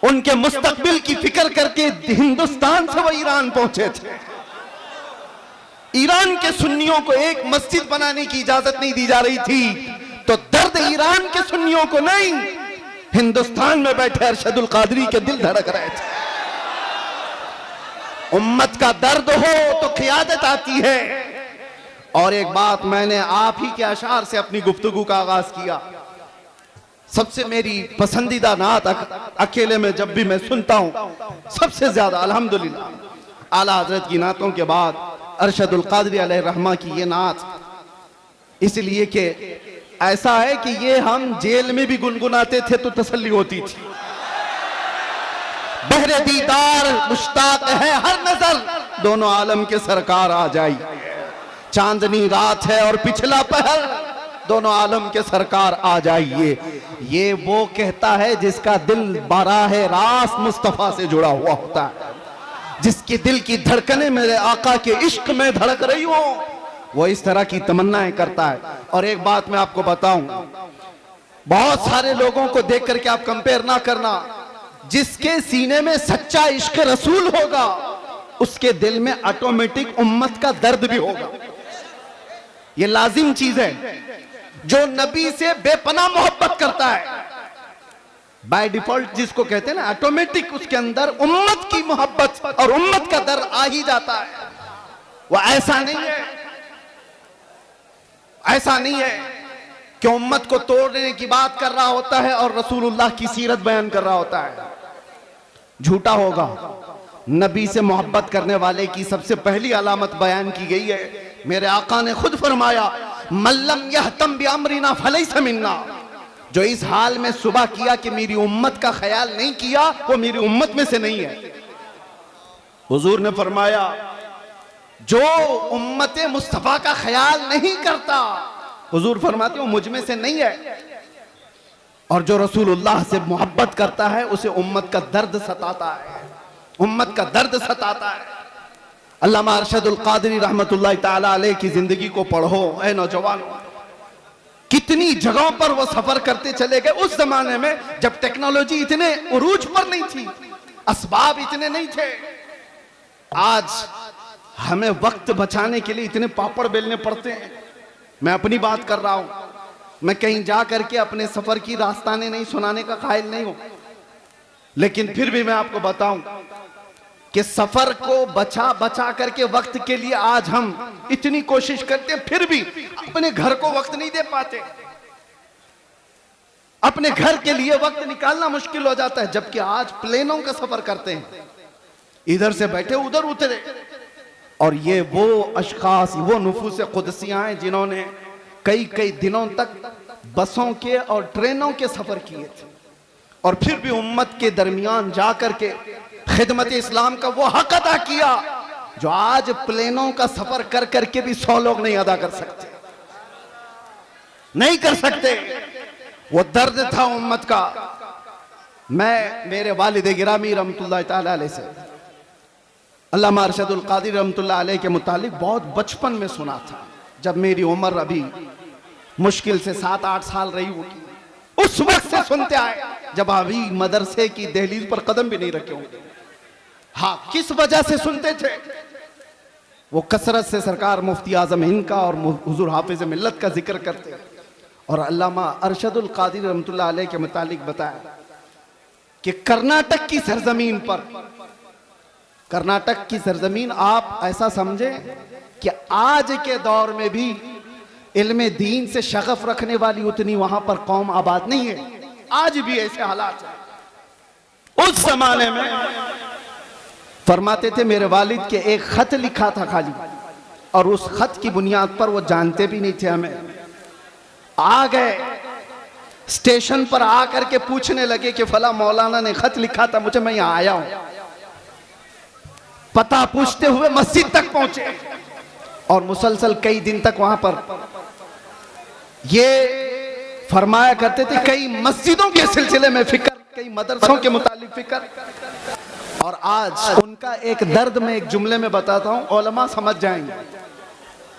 [SPEAKER 2] उनके मुस्तकबिल की फिक्र करके हिंदुस्तान से वो ईरान पहुंचे थे। ईरान के सुन्नियों को एक मस्जिद बनाने की इजाजत नहीं दी जा रही थी, तो दर्द ईरान के सुन्नियों को नहीं, हिंदुस्तान में बैठे अरशदुल क़ादरी के दिल धड़क रहे थे। उम्मत का दर्द हो तो क़ियादत आती है। और एक बात, मैंने आप ही के अशार से अपनी गुफ्तगू का आगाज किया। सबसे मेरी पसंदीदा नात अकेले में जब भी मैं सुनता हूं, सबसे ज्यादा अल्हम्दुलिल्लाह आला हजरत की नातों के बाद अरशदुल क़ादरी अलैहि रहमा की ये नात, इसलिए कि ऐसा है कि ये हम जेल में भी गुनगुनाते थे तो तसल्ली होती थी। बहरे दीदार मुश्ताक है हर नजर, दोनों आलम के सरकार आ जाई। चांदनी रात है और पिछला पहर, दोनों आलम के सरकार आ जाइए। ये वो कहता है जिसका दिल बाराह रास्त मुस्तफा से जुड़ा हुआ होता है, जिसके दिल की धड़कनें मेरे आका के इश्क में धड़क रही हो, वो इस तरह की तमन्नाएं करता है। और एक बात मैं आपको बताऊं, बहुत सारे लोगों को देख करके आप कंपेयर ना करना। जिसके सीने में सच्चा इश्क रसूल होगा उसके दिल में ऑटोमेटिक उम्मत का दर्द भी होगा। ये लाजिम चीज है। जो नबी से बेपनाह मोहब्बत करता है, बाय डिफॉल्ट जिसको कहते हैं ना, ऑटोमेटिक उसके अंदर उम्मत की मोहब्बत और उम्मत का दर्द आ ही जाता है। वो ऐसा नहीं है, ऐसा नहीं है कि उम्मत को तोड़ने की बात कर रहा होता है और रसूलुल्लाह की सीरत बयान कर रहा होता है। झूठा होगा। नबी से मोहब्बत करने वाले की सबसे पहली अलामत बयान की गई है। मेरे आका ने खुद फरमाया, मल्लम यहतम बिअमरिना फलैसा मिन्ना। जो इस हाल में सुबह किया कि मेरी उम्मत का ख्याल नहीं किया, वो मेरी उम्मत में से नहीं है। हुजूर ने फरमाया, जो उम्मत मुस्तफा का ख्याल नहीं करता, हुजूर फरमाते हो मुझ में से नहीं है। और जो रसूलुल्लाह से मोहब्बत करता है उसे उम्मत का दर्द सताता है, उम्मत का दर्द सताता है। अल्लामा अरशदुल क़ादरी रहमतुल्लाह ताला अलैह की जिंदगी को पढ़ो ऐ नौजवानों।
[SPEAKER 1] कितनी जगहों पर वो सफर करते चले गए। उस जमाने में जब टेक्नोलॉजी इतने उरूज पर नहीं थी, असबाब इतने नहीं थे। आज हमें वक्त बचाने के लिए इतने पापड़ बेलने पड़ते हैं। मैं अपनी बात कर रहा हूं, मैं कहीं जा करके अपने सफर की दास्तानें नहीं सुनाने का कायल नहीं हूं, लेकिन फिर भी मैं आपको बताऊं कि सफर को बचा बचा करके वक्त के लिए आज हम इतनी कोशिश करते हैं, फिर भी अपने घर को वक्त नहीं दे पाते। अपने घर के लिए वक्त निकालना मुश्किल हो जाता है। जबकि आज प्लेनों का सफर करते हैं, इधर से बैठे उधर उतरे। और ये वो अशखास, वो नुफूस कुदसियां हैं जिन्होंने कई कई दिनों तक बसों के और ट्रेनों के सफर किए थे, और फिर भी उम्मत के दरमियान जाकर के खिदमत इस्लाम का वो हक अदा किया जो आज प्लेनों का सफर कर करके भी 100 लोग नहीं अदा कर सकते, नहीं कर सकते। वो दर्द था उम्मत का। मैं मेरे वालिद गिरामी रहमतुल्लाह ताला अलैह से अल्लामा अरशदुल कादिर रहमतुल्लाह अलैह के मुतालिक बहुत बचपन में सुना था, जब मेरी उम्र अभी मुश्किल से 7-8 साल रही होगी। उस वक्त से सुनते आए जब अभी मदरसे की दहलीज पर कदम भी नहीं रखे होंगे। हाँ, किस वजह से सुनते थे? वो कसरत से सरकार मुफ्ती आजम हिंद का और हुजूर हाफिज मिल्लत का जिक्र करते, और अल्लामा अरशदुल कादिर रहमतुल्लाह अलैह के मुतालिक बताया कि कर्नाटक की सरजमीन पर, कर्नाटक की सरजमीन आप ऐसा समझे कि आज के दौर में भी इल्मे दीन से शगफ रखने वाली उतनी वहां पर कौम आबाद नहीं है। आज भी ऐसे हालात हैं। उस जमाने में फरमाते थे, मेरे वालिद के एक खत लिखा था खाली, और उस खत की बुनियाद पर वो जानते भी नहीं थे हमें। आ गए स्टेशन पर आकर के पूछने लगे कि फला मौलाना ने खत लिखा था मुझे, मैं यहां आया हूं। पता पूछते हुए मस्जिद तक पहुंचे, और मुसलसल कई दिन तक वहां पर ये फरमाया करते थे, कई मस्जिदों के सिलसिले में फिक्र, कई मदरसों के मुतालिक फिक्र। और आज उनका एक दर्द में एक जुमले में बताता हूं, उलमा समझ जाएंगे,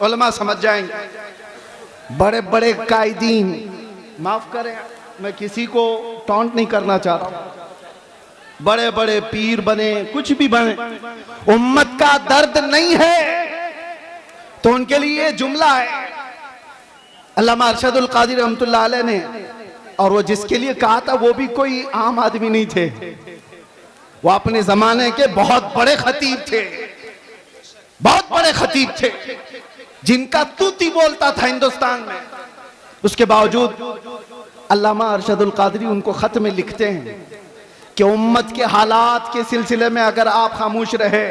[SPEAKER 1] उलमा समझ जाएंगे। बड़े बड़े कायदीन, माफ करें मैं किसी को टॉन्ट नहीं करना चाह रहा, बड़े बड़े पीर बने, कुछ भी बने, उम्मत का दर्द नहीं है तो उनके लिए ये जुमला है। अल्लामा अरशदुल कादिर रहमतुल्लाह अलैह ने, और वो जिसके लिए कहा था वो भी कोई आम आदमी नहीं थे, वो अपने जमाने के बहुत बड़े खतीब थे, बहुत बड़े खतीब थे जिनका तूती बोलता था हिंदुस्तान में। उसके बावजूद अल्लामा अरशदुल कादरी उनको खत में लिखते हैं कि उम्मत के हालात के सिलसिले में अगर आप खामोश रहे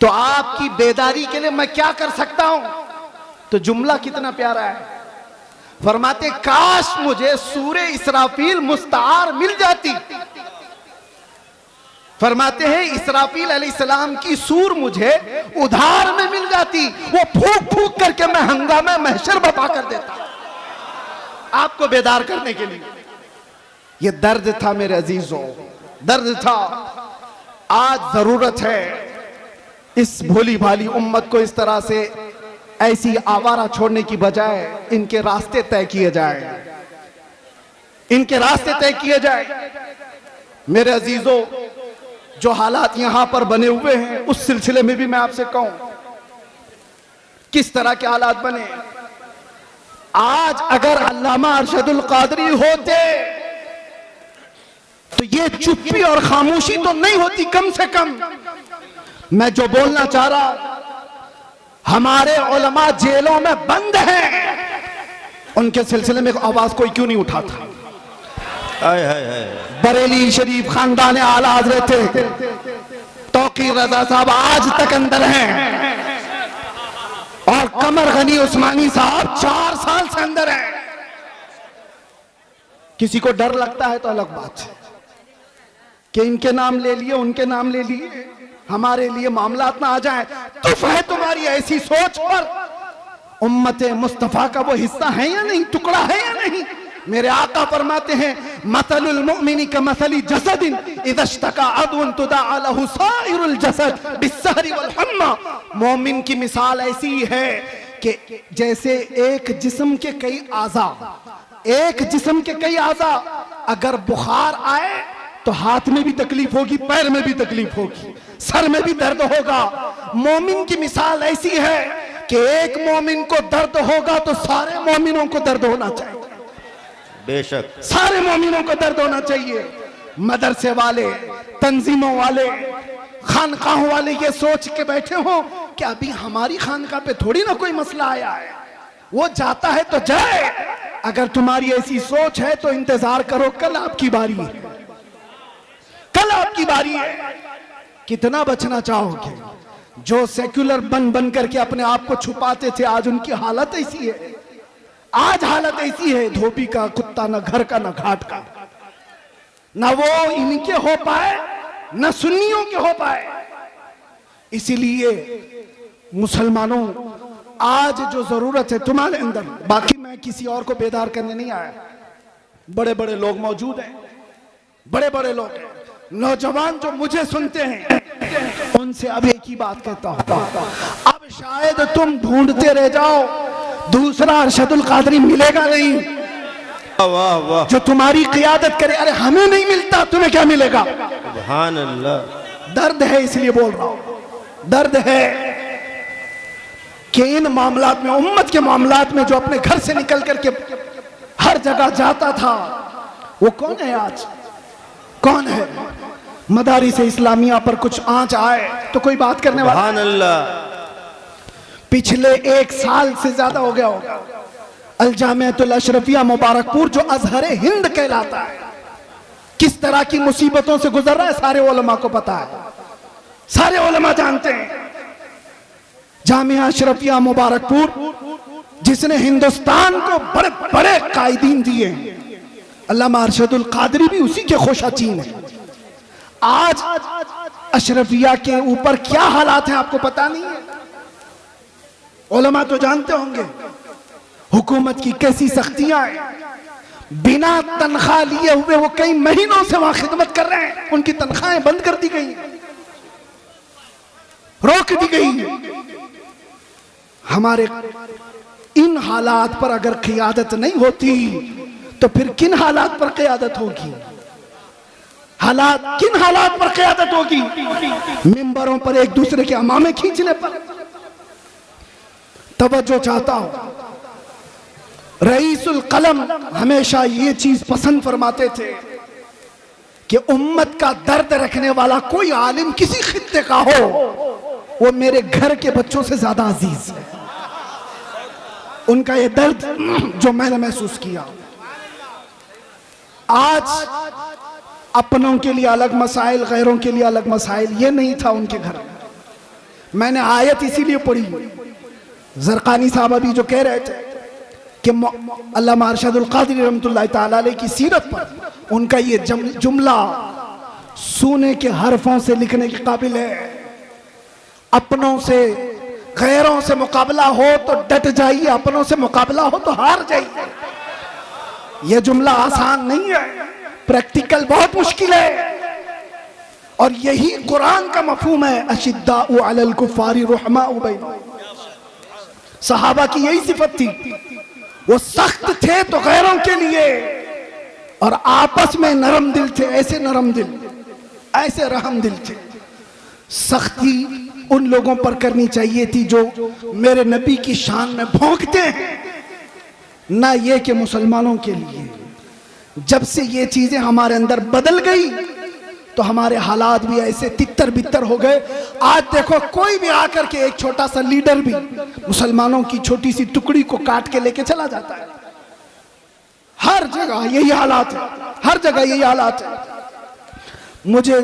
[SPEAKER 1] तो आपकी बेदारी के लिए मैं क्या कर सकता हूं। तो जुमला कितना प्यारा है, फरमाते काश मुझे सूरे इसराफील मुस्तार मिल जाती। फरमाते हैं इसराफील अलैहिस्सलाम की सूर मुझे उधार में मिल जाती, वो फूंक फूंक करके मैं हंगामे महशर बपा कर देता आपको बेदार करने के लिए। ये दर्द था मेरे अजीजों, दर्द था। आज जरूरत है इस भोली भाली उम्मत को इस तरह से ऐसी आवारा छोड़ने की बजाय इनके रास्ते तय किए जाए, इनके रास्ते तय किए जाए। मेरे अजीजों, जो हालात यहां पर बने हुए हैं उस सिलसिले में भी मैं आपसे कहूं, किस तरह के हालात बने। आज अगर अल्लामा अरशदुल कादरी होते तो ये चुप्पी और खामोशी तो नहीं होती। कम से कम मैं जो बोलना चाह रहा, हमारे उलमा जेलों में बंद हैं, उनके सिलसिले में आवाज कोई क्यों नहीं उठाता। बरेली शरीफ खानदान आला हजरत तौकीर रजा साहब आज तक अंदर हैं, और कमर गनी उस्मानी साहब 4 साल से अंदर हैं। किसी को डर लगता है तो अलग बात है कि इनके नाम ले लिए, उनके नाम ले लिए, हमारे लिए मामलात ना आ जाए। तुफ है तुम्हारी ऐसी सोच पर। उम्मत मुस्तफा का वो हिस्सा है या नहीं, टुकड़ा है या नहीं। मेरे आका फरमाते हैं, मसलुल मुमिनी का मसली जसदिन इज़ा इश्तका अदवन तुदअ लहु साइरुल जसद बिस्सहरी वल हम्मा। मोमिन की मिसाल ऐसी है कि जैसे एक जिस्म के कई आज़ा, एक जिस्म के कई आज़ा, अगर बुखार आए तो हाथ में भी तकलीफ होगी, पैर में भी तकलीफ होगी, सर में भी दर्द होगा। मोमिन की मिसाल ऐसी है कि एक मोमिन को दर्द होगा तो सारे मोमिनों को दर्द होना चाहिए,
[SPEAKER 3] बेशक
[SPEAKER 1] सारे मोमिनों को दर्द होना चाहिए। मदरसे वाले, तंजीमों वाले, खानकाहों वाले ये सोच के बैठे हो कि अभी हमारी खानका पे थोड़ी ना कोई मसला आया है, वो जाता है तो जाए। अगर तुम्हारी ऐसी सोच है तो इंतजार करो, कल आपकी बारी है, कल आपकी बारी है। कितना बचना चाहोगे? जो सेक्युलर बन करके अपने आप को छुपाते थे, आज उनकी हालत ऐसी है, आज हालत ऐसी है, धोबी का कुत्ता, ना घर का ना घाट का, ना वो इनके हो पाए ना सुन्नियों के हो पाए। इसीलिए मुसलमानों, आज जो जरूरत है तुम्हारे अंदर, बाकी मैं किसी और को बेदार करने नहीं आया, बड़े बड़े लोग मौजूद हैं, बड़े बड़े लोग हैं, नौजवान जो मुझे सुनते हैं, उनसे अब एक ही बात कहता हूं, अब शायद तुम ढूंढते रह जाओ, दूसरा अरशदुल कादरी मिलेगा नहीं
[SPEAKER 3] वाह वाह,
[SPEAKER 1] जो तुम्हारी क़ियादत करे। अरे हमें नहीं मिलता, तुम्हें क्या मिलेगा?
[SPEAKER 3] सुभान अल्लाह।
[SPEAKER 1] दर्द है, इसलिए बोल रहा हूं, दर्द है कि इन मामलात में, उम्मत के मामलात में, जो अपने घर से निकल करके हर जगह जाता था, वो कौन है आज? कौन है? मदारिस इस्लामिया पर कुछ आंच आए तो कोई बात करने वाला?
[SPEAKER 3] सुभान अल्लाह।
[SPEAKER 1] पिछले 1 साल से ज्यादा हो गया होगा, अल-जामिअतुल अशरफिया मुबारकपुर, जो अजहर हिंद कहलाता है, किस तरह की मुसीबतों से गुजर रहा है, सारे उलमा को पता है, सारे उलमा जानते हैं। जामिया अशरफिया मुबारकपुर जिसने हिंदुस्तान को बड़े बड़े कायदीन दिए, अल्लामा अरशदुल कादरी भी उसी के खोशाचीन है। आज अशरफिया के ऊपर क्या हालात हैं आपको पता नहीं है? उलमा तो जानते होंगे, हुकूमत की कैसी सख्तियां हैं, बिना तनख्वाह लिए हुए वो कई महीनों से वहां खिदमत कर रहे हैं, उनकी तनख्वाहें बंद कर दी गई, रोक दी गई। हमारे इन हालात पर अगर क़ियादत नहीं होती तो फिर किन हालात पर क़ियादत होगी? हालात, किन हालात पर क़ियादत होगी? मिंबरों पर एक दूसरे के अमामे खींचने पर। तवज्जो चाहता हूं, रईसुल कलम हमेशा ये चीज पसंद फरमाते थे कि उम्मत का दर्द रखने वाला कोई आलिम किसी खित्ते का हो, वो मेरे घर के बच्चों से ज्यादा अजीज है। उनका ये दर्द जो मैंने महसूस किया, आज अपनों के लिए अलग मसाइल, गैरों के लिए अलग मसाइल, ये नहीं था उनके घर। मैंने आयत इसीलिए पढ़ी, ज़रक़ानी साहब अभी जो कह रहे थे कि अल्लामा अरशदुल कादरी रहमतुल्लाह तआला अलैह की सीरत पर उनका ये जुमला सूने के हरफों से लिखने के काबिल है। अपनों से गैरों से मुकाबला हो तो डट जाइए, अपनों से मुकाबला हो तो हार जाइए। यह जुमला आसान नहीं है, प्रैक्टिकल बहुत मुश्किल है, और यही कुरान का मफहूम है, अशिद्दाउ अलल कुफ्फारि रुहमाउ बैनहुम। सहाबा की यही सिफत थी, वो सख्त थे तो गैरों के लिए, और आपस में नरम दिल थे, ऐसे नरम दिल, ऐसे रहम दिल थे। सख्ती उन लोगों पर करनी चाहिए थी जो मेरे नबी की शान में भौंकते हैं, ना ये कि मुसलमानों के लिए। जब से ये चीजें हमारे अंदर बदल गई तो हमारे हालात भी ऐसे तितर बितर हो गए। आज देखो, कोई भी आकर के, एक छोटा सा लीडर भी मुसलमानों की छोटी सी टुकड़ी को काट के लेके चला जाता है। हर जगह यही हालात है, हर जगह यही हालात है। मुझे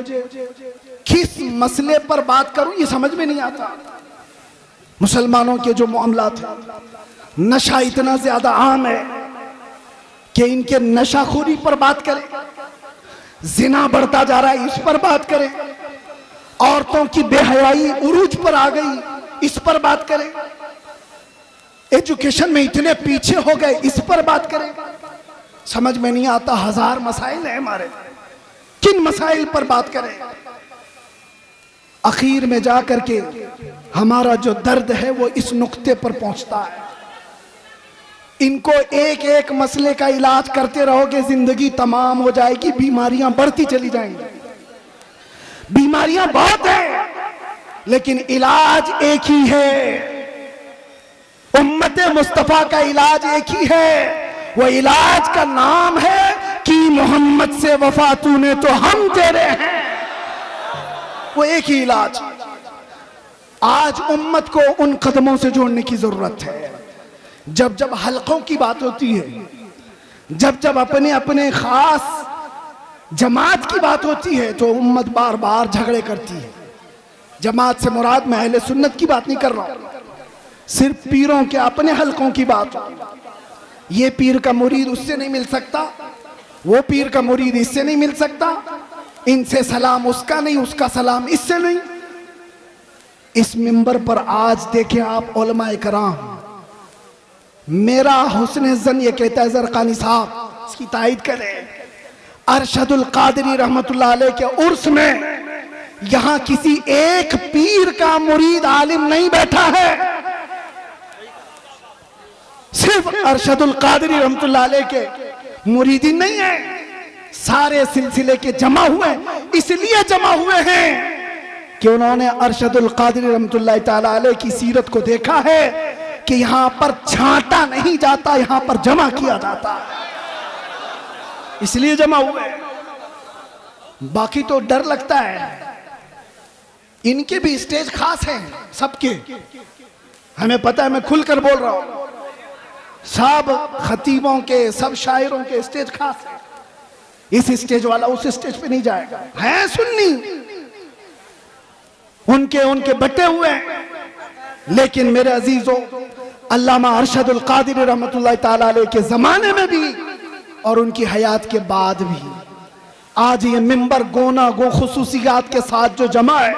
[SPEAKER 1] किस मसले पर बात करूं ये समझ में नहीं आता। मुसलमानों के जो मामलात हैं, नशा इतना ज्यादा आम है कि इनके नशाखोरी पर बात करें, जिना बढ़ता जा रहा है इस पर बात करें, औरतों की बेहयाई उरूज पर आ गई इस पर बात करें, एजुकेशन में इतने पीछे हो गए इस पर बात करें। समझ में नहीं आता, हजार मसाइल हैं हमारे, किन मसाइल पर बात करें। आखिर में जाकर के हमारा जो दर्द है वो इस नुक्ते पर पहुंचता है। इनको एक एक मसले का इलाज करते रहोगे, जिंदगी तमाम हो जाएगी, बीमारियां बढ़ती चली जाएंगी। बीमारियां बहुत हैं, लेकिन इलाज एक ही है। उम्मत मुस्तफा का इलाज एक ही है। वो इलाज का नाम है कि मोहम्मद से वफा तूने तो हम तेरे हैं। वो एक ही इलाज। आज उम्मत को उन कदमों से जोड़ने की जरूरत है। जब जब हलकों की बात होती है, जब जब अपने अपने खास जमात की बात होती है, तो उम्मत बार बार झगड़े करती है। जमात से मुराद मैं अहले सुन्नत की बात नहीं कर रहा हूं, सिर्फ पीरों के अपने हलकों की बात। ये पीर का मुरीद उससे नहीं मिल सकता, वो पीर का मुरीद इससे नहीं मिल सकता, इनसे सलाम उसका नहीं, उसका सलाम इससे नहीं। इस मिंबर पर आज देखें आप उलमा इकराम, मेरा हुस्न ज़न ये कहता है, ज़रक़ानी साहब इसकी तायीद करें, अरशदुल कादरी रहमतुल्लाह अलैह के उर्स में यहां किसी एक पीर का मुरीद आलिम नहीं बैठा है, सिर्फ अरशदुल कादरी रहमतुल्लाह अलैह के मुरीदी नहीं है। सारे सिलसिले के जमा हुए, इसलिए जमा हुए हैं कि उन्होंने अरशदुल कादरी रहमतुल्लाह ताला अलैह की सीरत को देखा है कि यहां पर छांटा नहीं जाता, यहां पर जमा किया जाता, इसलिए जमा हुए। बाकी तो डर लगता है। इनके भी स्टेज खास हैं, सबके हमें पता है, मैं खुलकर बोल रहा हूं। सब खतीबों के, सब शायरों के स्टेज खास है। इस स्टेज वाला उस स्टेज पे नहीं जाएगा। है सुन्नी, उनके बटे हुए हैं। लेकिन मेरे अजीजों, अल्लामा अरशदुल कादरी रहमतुल्लाह ताला अलैह के जमाने में भी और उनकी हयात के बाद भी आज ये मिंबर गोना गो खुसूसियात के साथ जो जमा है,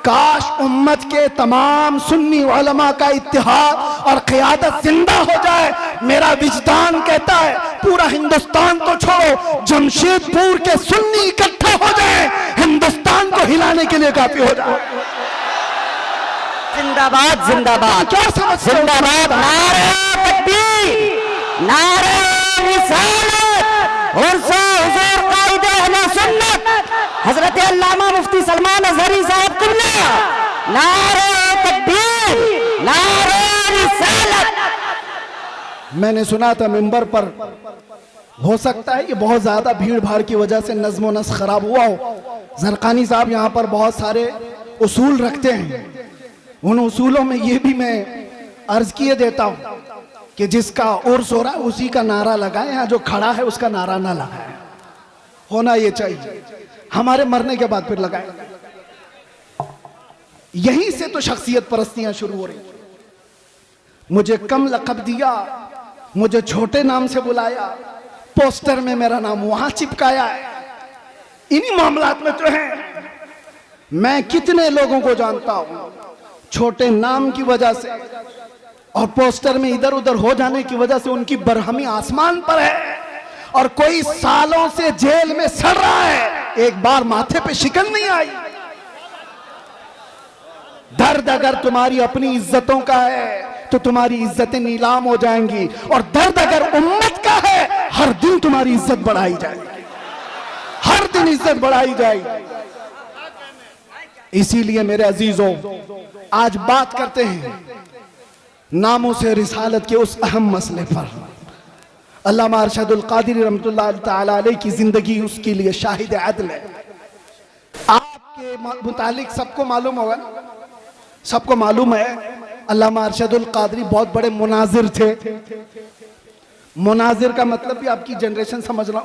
[SPEAKER 1] काश उम्मत के तमाम सुन्नी उलमा का इत्तिहाद और क़ियादत जिंदा हो जाए। मेरा विजदान कहता है पूरा हिंदुस्तान को छोड़ो, जमशेदपुर के सुन्नी इकट्ठा हो जाए, हिंदुस्तान को हिलाने के लिए काफी हो जाए।
[SPEAKER 4] जिंदाबाद जिंदाबाद
[SPEAKER 1] क्या समझते हो?
[SPEAKER 4] जिंदाबाद, नारे तकबीर, नारे रिसालत और हुजूर कायदे अहले सुन्नत हजरत अल्लामा मुफ्ती सलमान अजहरी साहब कुल्ला, नारे तकबीर, नारे रिसालत।
[SPEAKER 1] मैंने सुना था मिंबर पर, हो सकता है ये बहुत ज्यादा भीड़ भाड़ की वजह से नज्म व नस्ख खराब हुआ हो। ज़रक़ानी साहब यहाँ पर बहुत सारे उसूल रखते हैं, उन उसूलों में ये भी मैं अर्ज किए देता हूँ कि जिसका उर्स हो रहा है उसी का नारा लगाए, यहाँ जो खड़ा है उसका नारा ना लगाए। होना ये चाहिए, हमारे मरने के बाद फिर लगाए। यहीं से तो शख्सियत परस्तियां शुरू हो रही। मुझे कम लक़ब दिया, मुझे छोटे नाम से बुलाया, पोस्टर में मेरा नाम वहां चिपकाया है। इन्हीं मामलात में तो है। मैं कितने लोगों को जानता हूं छोटे नाम की वजह से और पोस्टर में इधर उधर हो जाने की वजह से उनकी बरहमी आसमान पर है, और कोई सालों से जेल में सड़ रहा है, एक बार माथे पे शिकन नहीं आई। दर्द अगर तुम्हारी अपनी इज्जतों का है तो तुम्हारी इज्जतें नीलाम हो जाएंगी, और दर्द अगर उम्मत का है हर दिन तुम्हारी इज्जत बढ़ाई जाएगी, हर दिन इज्जत बढ़ाई जाएगी। इसीलिए मेरे अजीजों, आज बात करते हैं नामों से रिसालत के उस अहम मसले पर। अल्लामा अरशदुल कादरी रहमतुल्लाह ताला अलैह की जिंदगी उसके लिए शाहिद अदल है। आपके मुतालिक सबको मालूम होगा, सबको मालूम है अल्लामा अरशदुल कादरी बहुत बड़े मुनाजिर थे। मुनाजिर का मतलब भी आपकी जनरेशन समझना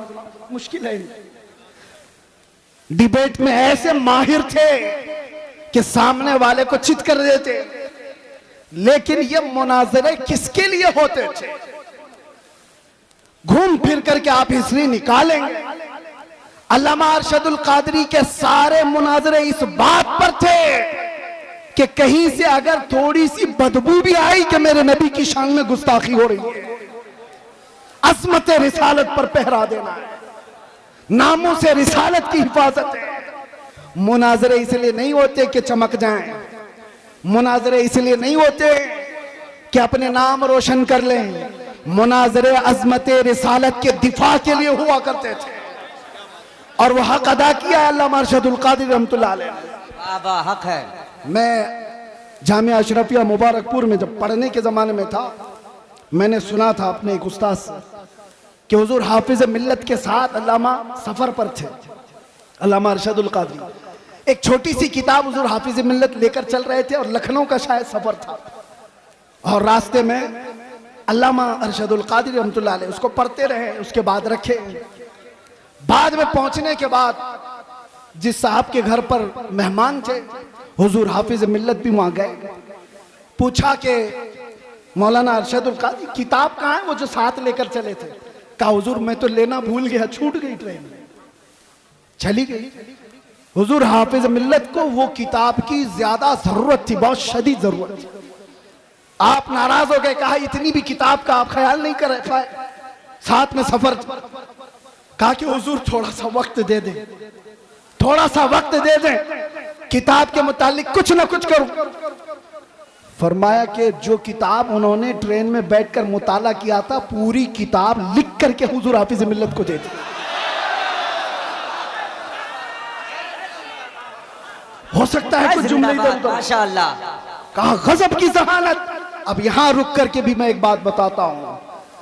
[SPEAKER 1] मुश्किल है। डिबेट में ऐसे माहिर थे कि सामने वाले को चित कर देते। लेकिन ये मुनाजरे किसके लिए होते थे? घूम फिर करके आप हिस्ट्री निकालेंगे, अल्लामा अरशदुल कादरी के सारे मुनाजरे इस बात पर थे कि कहीं से अगर थोड़ी सी बदबू भी आई कि मेरे नबी की शान में गुस्ताखी हो रही है, अज़मत रिसालत पर पहरा देना है, नामों से रिसालत की हिफाजत है। मुनाजरे इसलिए नहीं होते कि चमक जाएं, मुनाजरे इसलिए नहीं होते कि अपने नाम रोशन कर लें, मुनाजरे अजमत रिसालत के दिफा के लिए हुआ करते थे। और वह हक अदा किया अल्लामा अरशदुल कादिर रहमतुल्लाह अलैह।
[SPEAKER 4] बाबा हक है।
[SPEAKER 1] मैं जामिया अशरफिया मुबारकपुर में जब पढ़ने के ज़माने में था, मैंने सुना था अपने एक उस्ताद से कि हुजूर हाफिज मिल्लत के साथ अल्लामा सफ़र पर थे, अल्लामा अरशदुल कादरी। एक छोटी सी किताब हुजूर हाफिज मिल्लत लेकर चल रहे थे और लखनऊ का शायद सफ़र था, और रास्ते में अल्लामा अरशदुल कादरी रहमतुल्लाह अलैह उसको पढ़ते रहे, उसके बाद रखे। बाद में पहुंचने के बाद जिस साहब के घर पर मेहमान थे, हुजूर हाफिज मिल्लत भी वहां गए। पूछा कि मौलाना अरशदुल कादरी किताब कहाँ है वो जो साथ लेकर चले थे? कहा हुजूर मैं तो लेना भूल गया, छूट गई ट्रेन में, चली गई। हुजूर हाफिज मिल्लत को वो किताब की ज्यादा जरूरत थी, बहुत शदीद जरूरत थी। आप नाराज हो गए, कहा इतनी भी किताब का आप ख्याल नहीं कर पाए, साथ में सफर। कहा कि हुजूर थोड़ा सा वक्त दे दें, थोड़ा सा वक्त दे दें, किताब के मुतालिक कुछ ना कुछ करूं। फरमाया कि जो किताब उन्होंने ट्रेन में बैठकर मुताला किया था, पूरी किताब लिख करके हुजूर हाफिज मिल्लत को दे दी। हो सकता है कुछ जुमले इधर उधर।
[SPEAKER 4] माशाअल्लाह।
[SPEAKER 1] कहा गजब की जहानत। अब यहां रुक करके भी मैं एक बात बताता हूं,